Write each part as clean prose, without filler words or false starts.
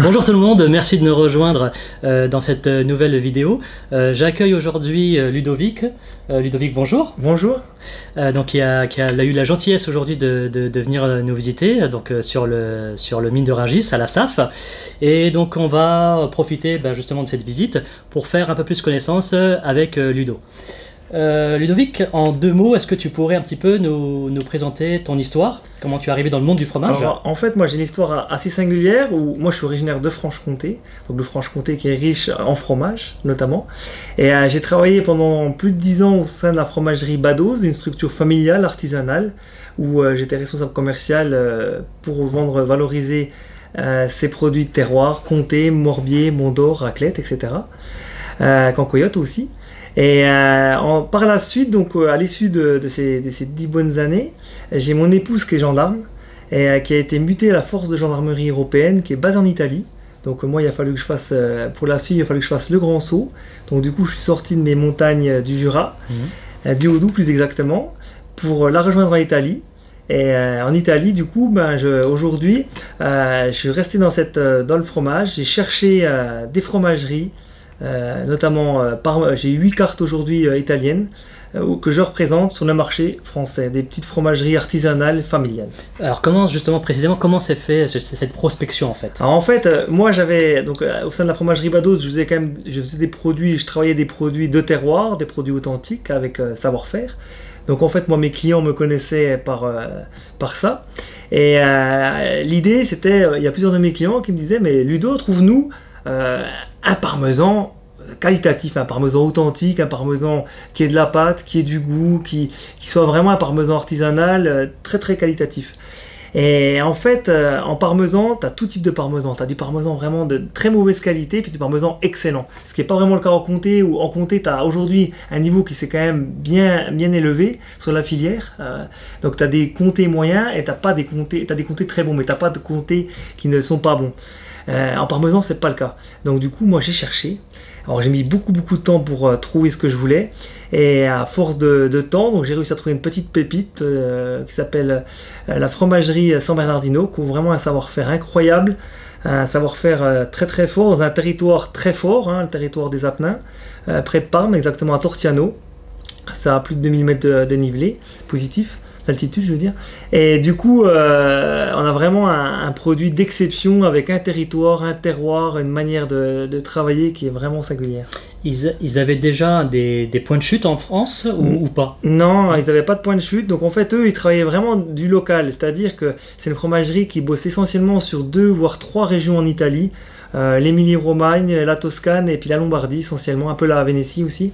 Bonjour tout le monde, merci de nous rejoindre dans cette nouvelle vidéo. J'accueille aujourd'hui Ludovic. Ludovic, bonjour. Bonjour. Qui a eu la gentillesse aujourd'hui de venir nous visiter sur le mine de Rungis à la SAF. Et donc on va profiter justement de cette visite pour faire un peu plus connaissance avec Ludo. Ludovic, en 2 mots, est-ce que tu pourrais un petit peu nous présenter ton histoire? Comment tu es arrivé dans le monde du fromage? Alors, en fait, moi j'ai une histoire assez singulière où moi je suis originaire de Franche-Comté, donc de Franche-Comté qui est riche en fromage notamment. Et j'ai travaillé pendant plus de 10 ans au sein de la fromagerie Badoz, une structure familiale, artisanale, où j'étais responsable commercial pour vendre, valoriser ces produits de terroir, Comté, Morbier, Mont-d'Or, raclette, etc. Cancoyote aussi. Et par la suite, donc à l'issue de ces 10 bonnes années, j'ai mon épouse qui est gendarme et qui a été mutée à la force de gendarmerie européenne qui est basée en Italie. Donc moi, il a fallu que je fasse, pour la suite, il a fallu que je fasse le grand saut. Donc du coup, je suis sorti de mes montagnes du Jura, du Haut-Doubs plus exactement, pour la rejoindre en Italie. Et en Italie, du coup, aujourd'hui, je suis resté dans le fromage. J'ai cherché des fromageries. Notamment, j'ai 8 cartes aujourd'hui italiennes que je représente sur le marché français, des petites fromageries artisanales familiales. Alors précisément, comment s'est fait cette prospection en fait? Alors en fait, moi j'avais, donc au sein de la fromagerie Badoz, je faisais des produits, je travaillais des produits de terroir, des produits authentiques avec savoir-faire. Donc en fait, moi mes clients me connaissaient par ça. Et l'idée c'était, il y a plusieurs de mes clients qui me disaient, mais Ludo, trouve-nous un parmesan qualitatif, un parmesan authentique, un parmesan qui ait de la pâte, qui ait du goût, qui soit vraiment un parmesan artisanal très très qualitatif. Et en fait, en parmesan, tu as tout type de parmesan. Tu as du parmesan vraiment de très mauvaise qualité, puis du parmesan excellent. Ce qui n'est pas vraiment le cas en comté, où en comté, tu as aujourd'hui un niveau qui s'est quand même bien élevé sur la filière. Donc tu as des comtés moyens et tu as des comtés très bons, mais tu n'as pas de comtés qui ne sont pas bons. En parmesan, c'est pas le cas. Donc du coup, moi j'ai cherché. Alors j'ai mis beaucoup de temps pour trouver ce que je voulais. Et à force de temps, donc j'ai réussi à trouver une petite pépite qui s'appelle la fromagerie San Bernardino, qui a vraiment un savoir-faire incroyable, un savoir-faire très très fort dans un territoire très fort, le territoire des Apennins, près de Parme, exactement à Torciano. Ça a plus de 2000 mètres de dénivelé positif. D'altitude, je veux dire. Et du coup, on a vraiment un produit d'exception avec un territoire, un terroir, une manière de travailler qui est vraiment singulière. Ils avaient déjà des points de chute en France ou pas? Non, ils n'avaient pas de point de chute. Donc en fait, eux, ils travaillaient vraiment du local. C'est-à-dire que c'est une fromagerie qui bosse essentiellement sur 2 voire 3 régions en Italie. L'Émilie-Romagne, la Toscane et puis la Lombardie essentiellement, un peu la Vénétie aussi.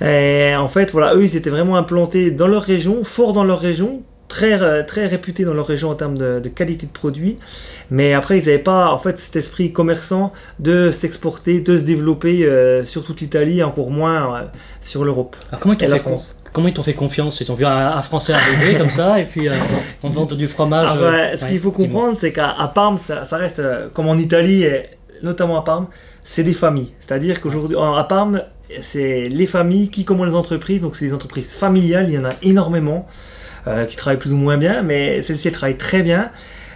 Et en fait, voilà, eux, ils étaient vraiment implantés dans leur région, forts dans leur région, très réputés dans leur région en termes de qualité de produits. Mais après, ils n'avaient pas en fait cet esprit commerçant de s'exporter, de se développer sur toute l'Italie, encore moins sur l'Europe et la France. Comment ils t'ont fait confiance? Ils ont vu un Français arriver comme ça et puis on vend du fromage. Ce qu'il faut comprendre, c'est qu'à Parme, ça reste comme en Italie, et notamment à Parme, c'est des familles. C'est-à-dire qu'aujourd'hui, à Parme, c'est les familles qui commandent les entreprises, donc c'est des entreprises familiales, il y en a énormément qui travaillent plus ou moins bien, mais celles-ci travaillent très bien.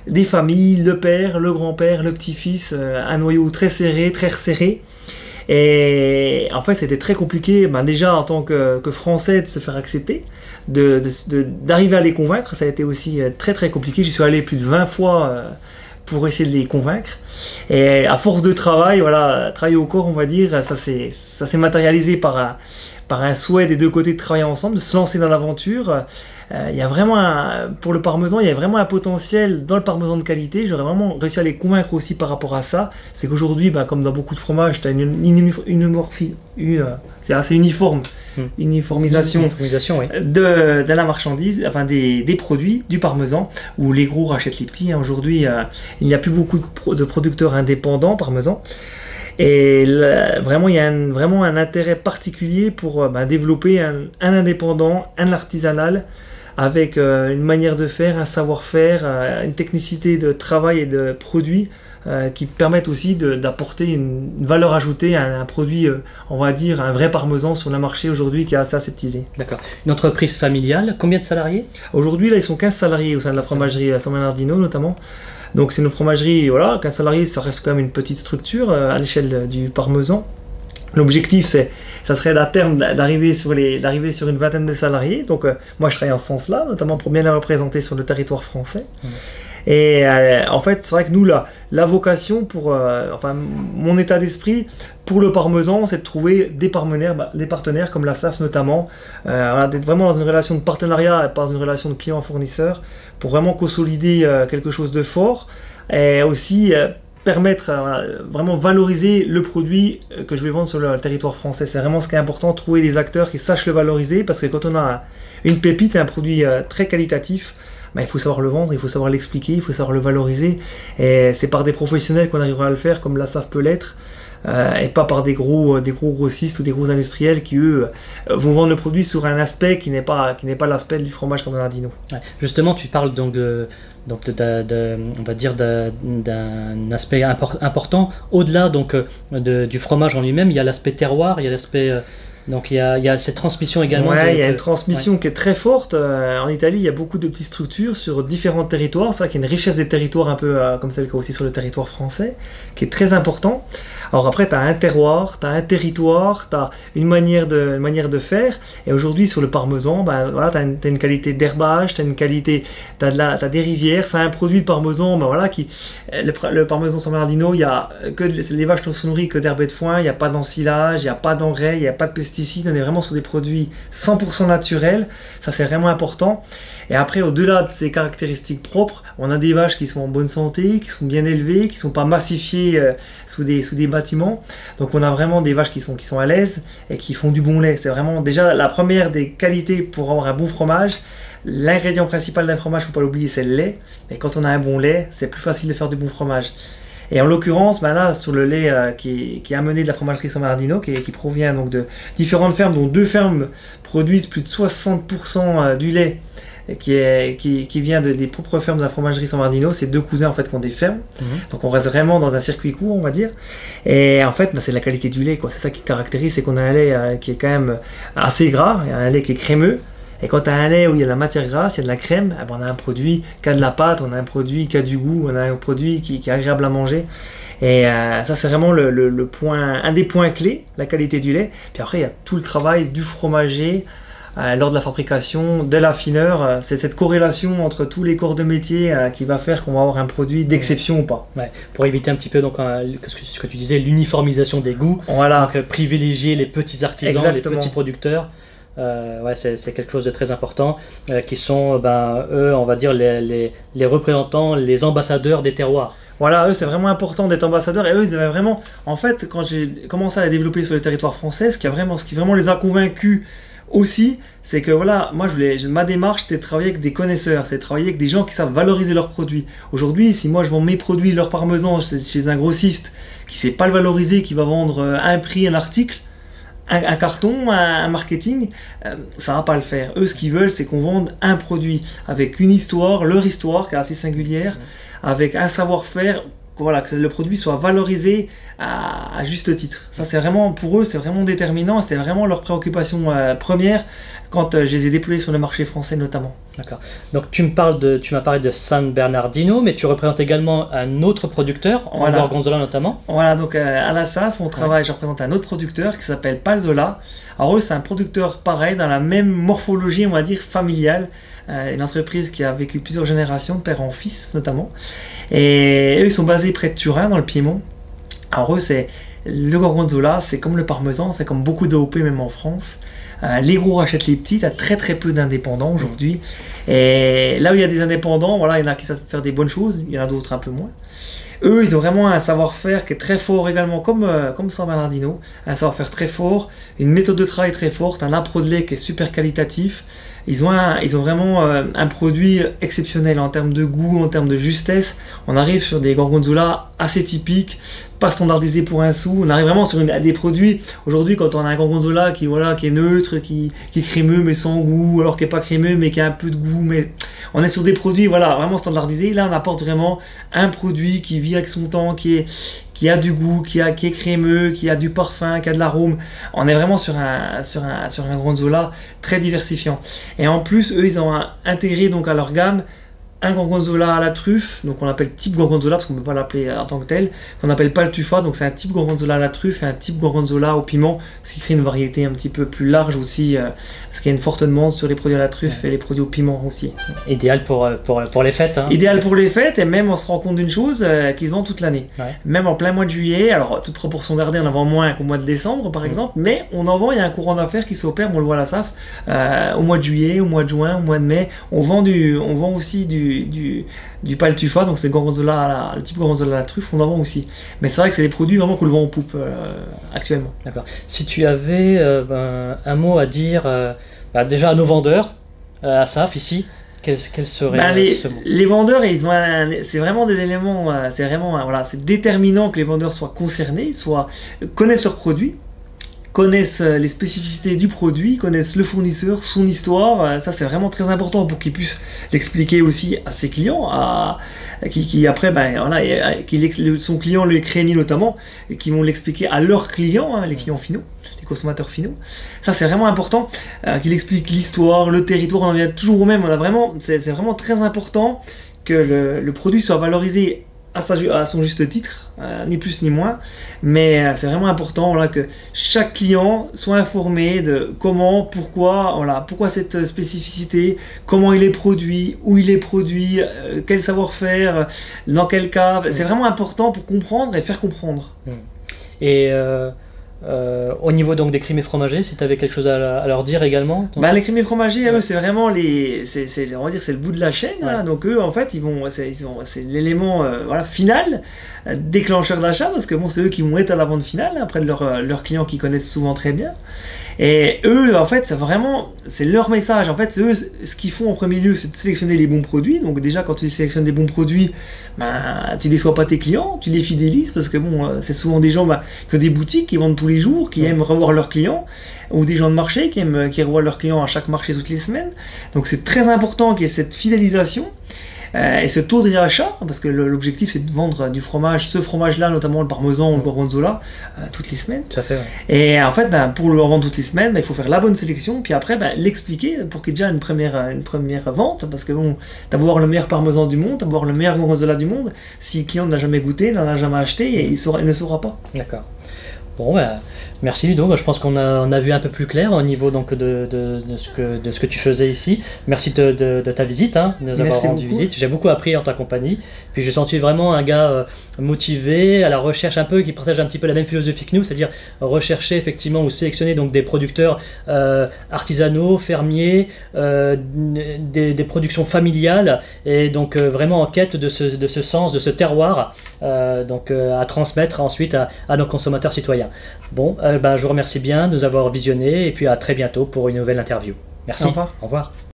Des familles, le père, le grand-père, le petit-fils, un noyau très serré, très resserré. Et en fait, c'était très compliqué, déjà en tant que Français, de se faire accepter, d'arriver à les convaincre. Ça a été aussi très compliqué. J'y suis allé plus de 20 fois pour essayer de les convaincre. Et à force de travail, voilà, travailler au corps, on va dire, ça s'est matérialisé par un souhait des 2 côtés de travailler ensemble, de se lancer dans l'aventure. Il y a vraiment pour le parmesan, il y a vraiment un potentiel dans le parmesan de qualité. J'aurais vraiment réussi à les convaincre aussi par rapport à ça. C'est qu'aujourd'hui, comme dans beaucoup de fromages, tu as c'est assez uniforme, uniformisation oui. de la marchandise, enfin des produits, du parmesan, où les gros rachètent les petits. Aujourd'hui, il n'y a plus beaucoup de producteurs indépendants parmesan. Et là, vraiment, il y a vraiment un intérêt particulier pour développer un indépendant, un artisanal, avec une manière de faire, un savoir-faire, une technicité de travail et de produits qui permettent aussi d'apporter une valeur ajoutée à un produit, on va dire, un vrai parmesan sur le marché aujourd'hui qui est assez aseptisé. D'accord. Une entreprise familiale, combien de salariés? Aujourd'hui, là, ils sont 15 salariés au sein de la fromagerie San Bernardino notamment. Donc c'est une fromagerie, voilà, 15 salariés, ça reste quand même une petite structure à l'échelle du parmesan. L'objectif, ça serait à terme d'arriver sur une vingtaine de salariés. Donc moi, je travaille en ce sens-là, notamment pour bien les représenter sur le territoire français. Et en fait, c'est vrai que nous, la vocation, enfin, mon état d'esprit pour le parmesan, c'est de trouver des partenaires comme la SAF notamment, d'être vraiment dans une relation de partenariat et pas dans une relation de client-fournisseur, pour vraiment consolider quelque chose de fort et aussi permettre, vraiment valoriser le produit que je vais vendre sur le territoire français. C'est vraiment ce qui est important, trouver des acteurs qui sachent le valoriser, parce que quand on a une pépite, un produit très qualitatif, il faut savoir le vendre, il faut savoir l'expliquer, il faut savoir le valoriser. Et c'est par des professionnels qu'on arrivera à le faire, comme la SAF peut l'être, et pas par des gros grossistes ou des gros industriels qui, eux, vont vendre le produit sur un aspect qui n'est pas l'aspect du fromage San Bernardino. Ouais. Justement, tu parles donc on va dire d'un aspect important. Au-delà donc du fromage en lui-même, il y a l'aspect terroir, il y a l'aspect... Donc il y a cette transmission également. Ouais, il y a une transmission qui est très forte. En Italie, il y a beaucoup de petites structures sur différents territoires. C'est vrai qu'il y a une richesse des territoires un peu comme celle qu'il y a aussi sur le territoire français, qui est très important. Alors après, tu as un terroir, tu as un territoire, tu as une manière de faire. Et aujourd'hui, sur le parmesan, voilà, tu as une qualité d'herbage, tu as une qualité, t'as des rivières. C'est un produit de parmesan, voilà, le parmesan San Bernardino, il y a que les vaches ne sont nourries que d'herbe et de foin, il n'y a pas d'ensilage, il n'y a pas d'engrais, il n'y a pas de pesticides. On est vraiment sur des produits 100% naturels. Ça, c'est vraiment important. Et après, au-delà de ces caractéristiques propres, on a des vaches qui sont en bonne santé, qui sont bien élevées, qui ne sont pas massifiées sous des bâtiments. Donc on a vraiment des vaches qui sont à l'aise et qui font du bon lait. C'est vraiment déjà la première des qualités pour avoir un bon fromage. L'ingrédient principal d'un fromage, il ne faut pas l'oublier, c'est le lait. Et quand on a un bon lait, c'est plus facile de faire du bon fromage. Et en l'occurrence, là, sur le lait qui est amené de la fromagerie San Bernardino, qui provient donc de différentes fermes, dont 2 fermes produisent plus de 60% du lait qui vient des propres fermes de la fromagerie San Bernardino. C'est 2 cousins en fait qui ont des fermes. Donc on reste vraiment dans un circuit court, on va dire. Et en fait, c'est la qualité du lait, quoi. C'est ça qui caractérise, c'est qu'on a un lait qui est quand même assez gras, il y a un lait qui est crémeux. Et quand tu as un lait où il y a de la matière grasse, il y a de la crème, on a un produit qui a de la pâte, on a un produit qui a du goût, on a un produit qui est agréable à manger. Et ça, c'est vraiment un des points clés, la qualité du lait. Puis après, il y a tout le travail du fromager lors de la fabrication, de l'affineur. C'est cette corrélation entre tous les corps de métier qui va faire qu'on va avoir un produit d'exception ou pas. Ouais, pour éviter un petit peu donc, ce que tu disais, l'uniformisation des goûts. Voilà. Donc privilégier les petits artisans, Exactement. les petits producteurs. C'est quelque chose de très important, qui sont, eux, on va dire, les représentants, les ambassadeurs des terroirs. Voilà, eux, c'est vraiment important d'être ambassadeurs. Et eux, ils avaient vraiment... En fait, quand j'ai commencé à les développer sur le territoire français, ce qui vraiment les a convaincus aussi, c'est que voilà, moi, ma démarche, c'était de travailler avec des connaisseurs, c'est de travailler avec des gens qui savent valoriser leurs produits. Aujourd'hui, si moi, je vends mes produits, leur parmesan, chez un grossiste qui ne sait pas le valoriser, qui va vendre un prix, un article, un carton, un marketing, ça va pas le faire. Eux, ce qu'ils veulent, c'est qu'on vende un produit avec une histoire, leur histoire qui est assez singulière, avec un savoir-faire, voilà, que le produit soit valorisé à juste titre. Ça, c'est vraiment, pour eux, c'est vraiment déterminant. C'était vraiment leur préoccupation première quand je les ai déployés sur le marché français notamment. D'accord. Donc tu m'as parlé de San Bernardino, mais tu représentes également un autre producteur, en Gorgonzola notamment. Voilà, donc à la SAF, je représente un autre producteur qui s'appelle Palzola. Alors eux, c'est un producteur pareil, dans la même morphologie, on va dire, familiale. Une entreprise qui a vécu plusieurs générations, de père en fils notamment. Et eux, ils sont basés près de Turin, dans le Piémont. Alors eux, le Gorgonzola, c'est comme le parmesan, c'est comme beaucoup d'AOP, même en France. Les gros rachètent les petits, tu as très très peu d'indépendants aujourd'hui. Et là où il y a des indépendants, voilà, il y en a qui savent faire des bonnes choses, il y en a d'autres un peu moins. Eux, ils ont vraiment un savoir-faire qui est très fort également, comme San Bernardino. Un savoir-faire très fort, une méthode de travail très forte, un appro de lait qui est super qualitatif. Ils ont vraiment un produit exceptionnel en termes de goût, en termes de justesse. On arrive sur des gorgonzola assez typiques, pas standardisés pour un sou. On arrive vraiment sur des produits. Aujourd'hui, quand on a un gorgonzola qui est neutre, qui est crémeux mais sans goût, alors qu'il n'est pas crémeux mais qui a un peu de goût, mais on est sur des produits voilà, vraiment standardisés. Là, on apporte vraiment un produit qui vit avec son temps, qui a du goût, qui est crémeux, qui a du parfum, qui a de l'arôme. On est vraiment sur un gorgonzola très diversifiant. Et en plus, eux, ils ont intégré donc à leur gamme un gorgonzola à la truffe, donc on l'appelle type gorgonzola parce qu'on ne peut pas l'appeler en tant que tel, qu'on n'appelle pas le tufa, donc c'est un type gorgonzola à la truffe et un type gorgonzola au piment, ce qui crée une variété un petit peu plus large aussi, parce qu'il y a une forte demande sur les produits à la truffe et les produits au piment aussi. Idéal pour les fêtes. Hein. Idéal pour les fêtes, et même on se rend compte d'une chose, qui se vend toute l'année. Ouais. Même en plein mois de juillet, alors toute proportion gardée, on en vend moins qu'au mois de décembre par exemple, mais on en vend, il y a un courant d'affaires qui s'opère, on le voit à la SAF, au mois de juillet, au mois de juin, au mois de mai, on vend aussi du paltufa, donc c'est le type gorgonzola à la truffe, on en vend aussi. Mais c'est vrai que c'est des produits vraiment qu'on le vend en poupe actuellement. D'accord. Si tu avais un mot à dire déjà à nos vendeurs, à SAF ici, quel serait ce mot? Les vendeurs, c'est vraiment des éléments, c'est déterminant que les vendeurs soient concernés, connaissent leurs produits, connaissent les spécificités du produit, connaissent le fournisseur, son histoire. Ça c'est vraiment très important pour qu'ils puissent l'expliquer aussi à ses clients, qui après son client, le crémi notamment, et qui vont l'expliquer à leurs clients, les clients finaux, les consommateurs finaux. Ça c'est vraiment important, qu'il explique l'histoire, le territoire. On en vient toujours au même. C'est vraiment très important que le produit soit valorisé à son juste titre, ni plus ni moins, mais c'est vraiment important que chaque client soit informé de pourquoi cette spécificité, comment il est produit, où il est produit, quel savoir-faire, dans quel cas. C'est vraiment important pour comprendre et faire comprendre. Et au niveau donc des crémés fromagers, si tu avais quelque chose à leur dire également Les crémés fromagers, eux, c'est vraiment on va dire c'est le bout de la chaîne. Ouais. Hein, donc eux, en fait, c'est l'élément final, déclencheur d'achat, parce que c'est eux qui vont être à la vente finale après de leurs clients qui connaissent souvent très bien. Et eux, en fait, c'est leur message. En fait, c'est eux, ce qu'ils font en premier lieu, c'est de sélectionner les bons produits. Donc déjà, quand tu sélectionnes des bons produits, tu déçois pas tes clients, tu les fidélises, parce que c'est souvent des gens qui ont des boutiques, qui vendent tous les jours, qui aiment revoir leurs clients, ou des gens de marché qui revoient leurs clients à chaque marché toutes les semaines. Donc c'est très important qu'il y ait cette fidélisation. Et ce taux de réachat, parce que l'objectif c'est de vendre du fromage, ce fromage-là, notamment le parmesan ou le gorgonzola, toutes les semaines. Tout à fait. Ouais. Et en fait, pour le vendre toutes les semaines, il faut faire la bonne sélection, puis après l'expliquer pour qu'il y ait déjà une première vente, parce que t'as beau avoir le meilleur parmesan du monde, t'as beau avoir le meilleur gorgonzola du monde, si le client n'a jamais goûté, n'en a jamais acheté, et il ne saura pas. D'accord. Bon, merci Ludo, je pense qu'on a vu un peu plus clair au niveau donc, de ce que tu faisais ici. Merci de ta visite, de nous avoir rendu visite. J'ai beaucoup appris en ta compagnie. Puis j'ai senti vraiment un gars motivé, à la recherche un peu, qui partage un petit peu la même philosophie que nous, c'est-à-dire rechercher effectivement ou sélectionner donc, des producteurs artisanaux, fermiers, des productions familiales, et donc vraiment en quête de ce sens, de ce terroir, à transmettre ensuite à nos consommateurs citoyens. Bon, je vous remercie bien de nous avoir visionnés et puis à très bientôt pour une nouvelle interview. Merci. Au revoir. Au revoir.